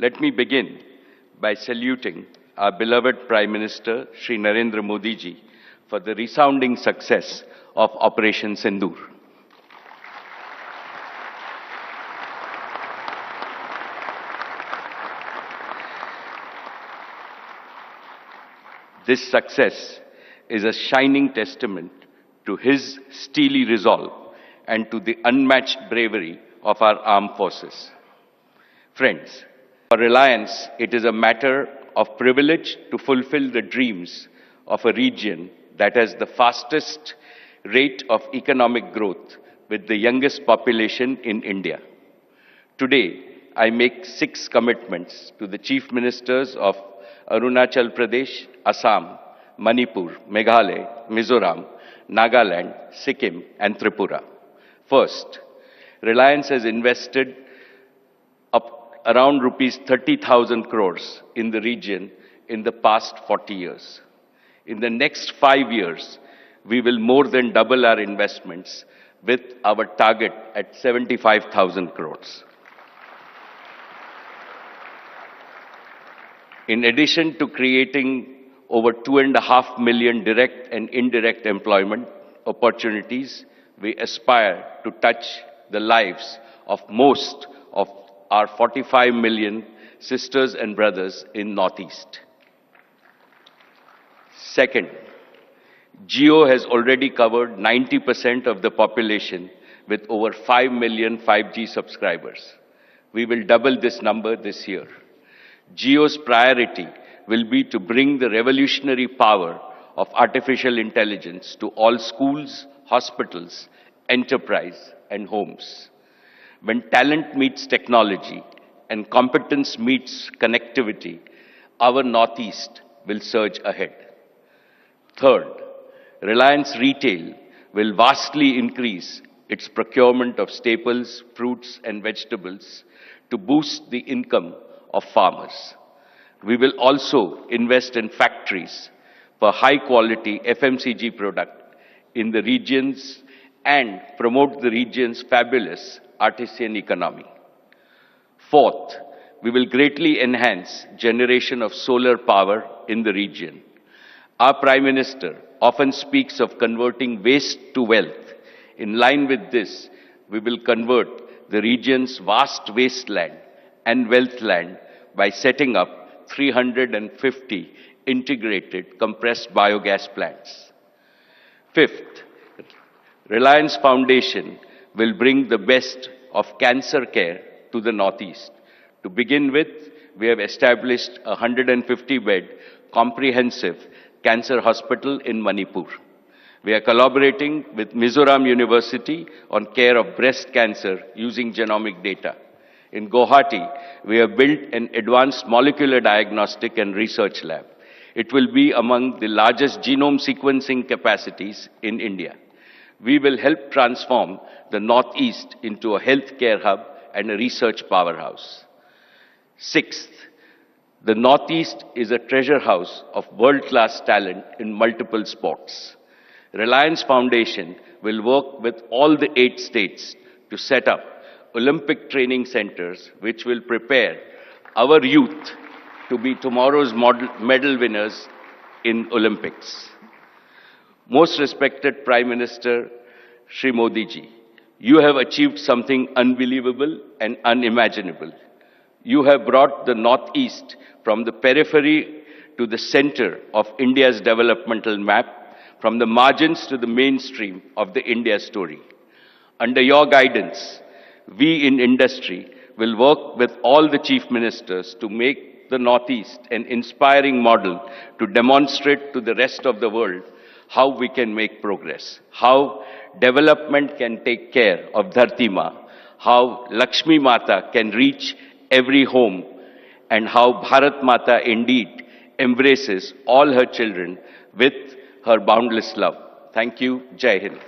Let me begin by saluting our beloved Prime Minister, Shri Narendra Modi ji, for the resounding success of Operation Sindoor. This success is a shining testament to his steely resolve and to the unmatched bravery of our armed forces. Friends, for Reliance, it is a matter of privilege to fulfill the dreams of a region that has the fastest rate of economic growth with the youngest population in India. Today, I make 6 commitments to the Chief Ministers of Arunachal Pradesh, Assam, Manipur, Meghalaya, Mizoram, Nagaland, Sikkim and Tripura. First, Reliance has invested around rupees 30,000 crores in the region in the past 40 years. In the next 5 years, we will more than double our investments with our target at 75,000 crores. In addition to creating over 2.5 million direct and indirect employment opportunities, we aspire to touch the lives of most of our 45 million sisters and brothers in Northeast. Second, Jio has already covered 90% of the population with over 5 million 5G subscribers. We will double this number this year. Jio's priority will be to bring the revolutionary power of artificial intelligence to all schools, hospitals, enterprise, and homes. When talent meets technology and competence meets connectivity, our Northeast will surge ahead. Third, Reliance Retail will vastly increase its procurement of staples, fruits, and vegetables to boost the income of farmers. We will also invest in factories for high-quality FMCG product in the regions and promote the region's fabulous artisan economy. Fourth, we will greatly enhance generation of solar power in the region. Our Prime Minister often speaks of converting waste to wealth. In line with this, we will convert the region's vast wasteland and wealth land by setting up 350 integrated compressed biogas plants. Fifth, Reliance Foundation will bring the best of cancer care to the Northeast. To begin with, we have established a 150-bed comprehensive cancer hospital in Manipur. We are collaborating with Mizoram University on care of breast cancer using genomic data. In Guwahati, we have built an advanced molecular diagnostic and research lab. It will be among the largest genome sequencing capacities in India. We will help transform the Northeast into a healthcare hub and a research powerhouse. Sixth, the Northeast is a treasure house of world-class talent in multiple sports. Reliance Foundation will work with all the 8 states to set up Olympic training centers which will prepare our youth to be tomorrow's medal winners in Olympics. Most respected Prime Minister Shri Modi ji, you have achieved something unbelievable and unimaginable. You have brought the Northeast from the periphery to the center of India's developmental map, from the margins to the mainstream of the India story. Under your guidance, we in industry will work with all the chief ministers to make the Northeast an inspiring model to demonstrate to the rest of the world how we can make progress, how development can take care of Dharti Ma, how Lakshmi Mata can reach every home, and how Bharat Mata indeed embraces all her children with her boundless love. Thank you. Jai Hind.